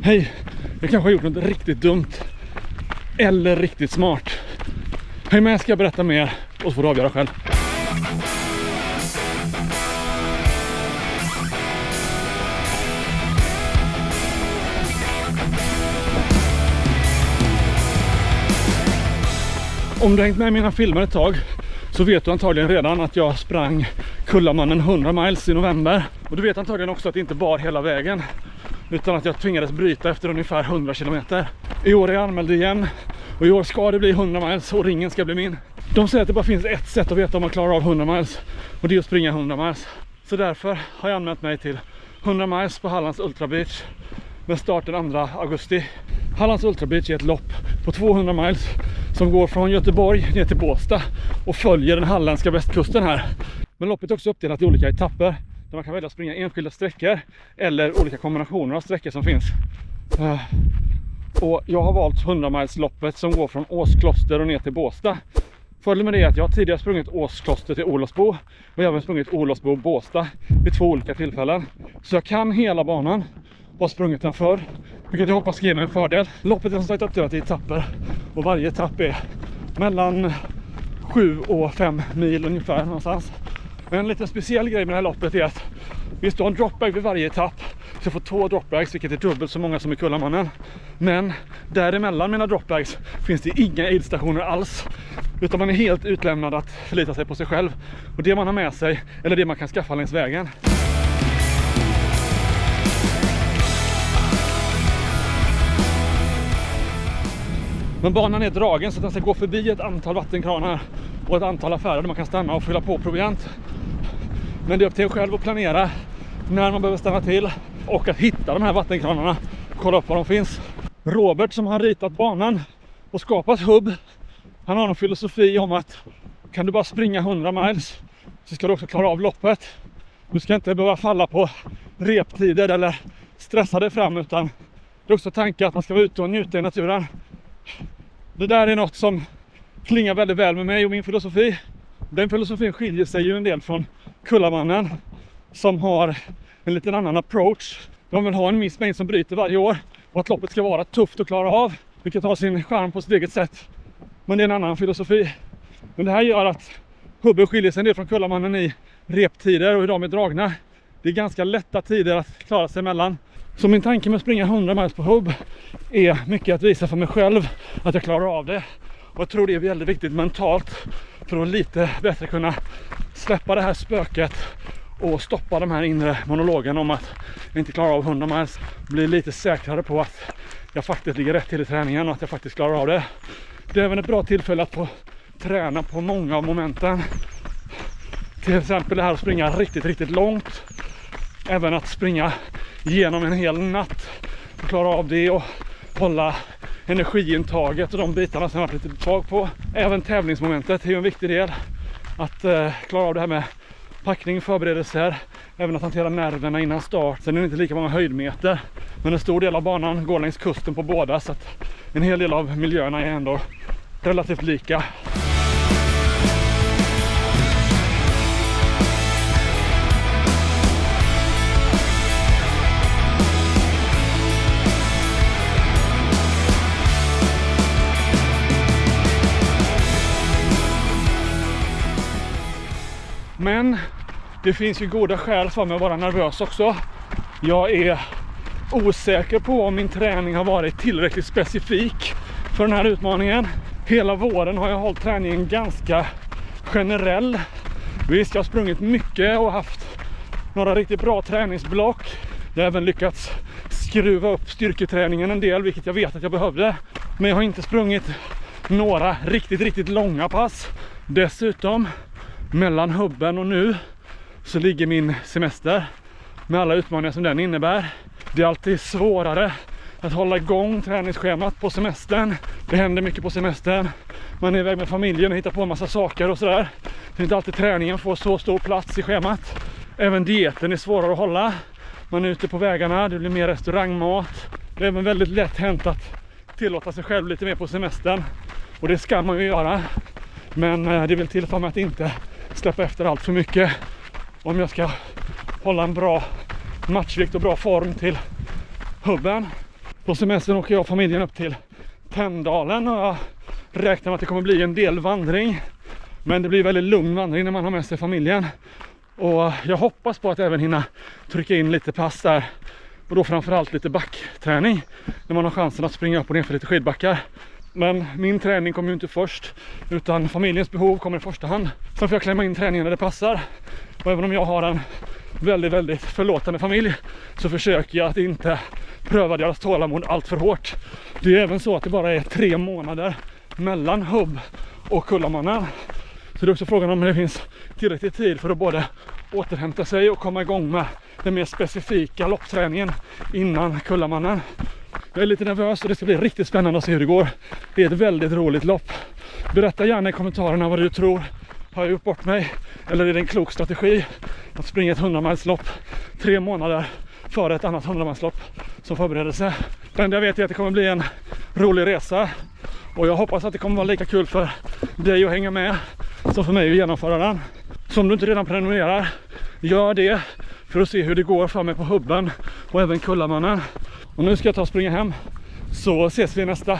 Hej, jag kanske har gjort något riktigt dumt. Eller riktigt smart. Häng med, ska jag berätta mer och så får du avgöra själv. Om du har hängt med i mina filmer ett tag så vet du antagligen redan att jag sprang Kullamannen 100 miles i november. Och du vet antagligen också att det inte bar hela vägen, utan att jag tvingades bryta efter ungefär 100 kilometer. I år är jag anmäld igen och i år ska det bli 100 miles och ringen ska bli min. De säger att det bara finns ett sätt att veta om man klarar av 100 miles och det är att springa 100 miles. Så därför har jag anmält mig till 100 miles på Hallands Ultra Beach med start den 2 augusti. Hallands Ultra Beach är ett lopp på 200 miles som går från Göteborg ner till Båstad och följer den halländska västkusten här. Men loppet är också uppdelat i olika etapper där man kan välja att springa enskilda sträckor eller olika kombinationer av sträckor som finns. Och jag har valt 100 miles loppet som går från Åskloster och ner till Båstad. Fördelen med det är att jag tidigare sprungit Åskloster till Olofsbo och jag har även sprungit Olofsbo och Båstad vid 2 olika tillfällen. Så jag kan hela banan och har sprungit den förr, vilket jag hoppas ska ge mig en fördel. Loppet är som sagt uppdelat i etapper och varje etapp är mellan 7 och 5 mil ungefär någonstans. En liten speciell grej med det här loppet är att vi står en dropbag vid varje etapp. Så jag får 2 dropbags, vilket är dubbelt så många som i Kullamannen. Men däremellan mina dropbags finns det inga aidstationer alls. Utan man är helt utlämnad att förlita sig på sig själv. Och det man har med sig, eller det man kan skaffa längs vägen. Men banan är dragen så att den ska gå förbi ett antal vattenkranar och ett antal affärer där man kan stanna och fylla på proviant. Men det är upp till en själv att planera när man behöver stanna till och att hitta de här vattenkranarna. Kolla upp var de finns. Robert som har ritat banan och skapat hubb, han har en filosofi om att kan du bara springa 100 miles så ska du också klara av loppet. Du ska inte behöva falla på reptider eller stressa dig fram, utan det är också tanken att man ska vara ute och njuta i naturen. Det där är något som klingar väldigt väl med mig och min filosofi. Den filosofin skiljer sig ju en del från Kullamannen som har en liten annan approach. De vill ha en viss mängd som bryter varje år och att loppet ska vara tufft att klara av, vilket har sin charm på sitt eget sätt. Men det är en annan filosofi. Men det här gör att hubben skiljer sig en del från Kullamannen i reptider och hur de är dragna. Det är ganska lätta tider att klara sig emellan. Så min tanke med att springa 100 miles på hubb är mycket att visa för mig själv att jag klarar av det. Och jag tror det är väldigt viktigt mentalt för att lite bättre kunna släppa det här spöket och stoppa de här inre monologen om att jag inte klarar av 100 miles. Bli lite säkrare på att jag faktiskt ligger rätt till i träningen och att jag faktiskt klarar av det. Det är även ett bra tillfälle att få träna på många av momenten. Till exempel det här att springa riktigt långt. Även att springa genom en hel natt och klara av det och hålla energiintaget och de bitarna som jag har varit lite svag på. Även tävlingsmomentet är ju en viktig del. Att klara av det här med packning, förberedelser, även att hantera nerverna innan start. Sen är det inte lika många höjdmeter, men en stor del av banan går längs kusten på båda, så att en hel del av miljöerna är ändå relativt lika. Men det finns ju goda skäl för mig att vara nervös också. Jag är osäker på om min träning har varit tillräckligt specifik för den här utmaningen. Hela våren har jag hållit träningen ganska generell. Visst, jag har sprungit mycket och haft några riktigt bra träningsblock. Jag har även lyckats skruva upp styrketräningen en del, vilket jag vet att jag behövde. Men jag har inte sprungit några riktigt långa pass. Dessutom, mellan hubben och nu så ligger min semester med alla utmaningar som den innebär. Det är alltid svårare att hålla igång träningsschemat på semestern. Det händer mycket på semestern. Man är iväg med familjen och hittar på en massa saker och sådär. Det är inte alltid träningen får så stor plats i schemat. Även dieten är svårare att hålla. Man är ute på vägarna, det blir mer restaurangmat. Det är även väldigt lätt hänt att tillåta sig själv lite mer på semestern. Och det ska man ju göra. Men det vill till för mig att inte släppa efter allt för mycket. Om jag ska hålla en bra matchvikt och bra form till hubben. På semestern åker jag och familjen upp till Tänndalen och jag räknar med att det kommer bli en del vandring. Men det blir väldigt lugn vandring när man har med sig familjen. Och jag hoppas på att även hinna trycka in lite pass där. Och då framförallt lite backträning när man har chansen att springa upp och ner för lite skidbackar. Men min träning kommer ju inte först, utan familjens behov kommer i första hand. Sen får jag klämma in träningen när det passar. Och även om jag har en väldigt förlåtande familj så försöker jag att inte pröva deras tålamod allt för hårt. Det är även så att det bara är 3 månader mellan hubb och Kullamannen. Så det är också frågan om det finns tillräcklig tid för att både återhämta sig och komma igång med den mer specifika loppträningen innan Kullamannen. Jag är lite nervös och det ska bli riktigt spännande att se hur det går. Det är ett väldigt roligt lopp. Berätta gärna i kommentarerna vad du tror. Har jag gjort bort mig? Eller är det en klok strategi att springa ett 100-milslopp 3 månader före ett annat 100-milslopp som förberedelse? Men jag vet att det kommer bli en rolig resa. Och jag hoppas att det kommer vara lika kul för dig att hänga med som för mig att genomföra den. Så om du inte redan prenumererar, gör det för att se hur det går för mig på hubben och även Kullamannen. Och nu ska jag ta och springa hem, så ses vi i nästa.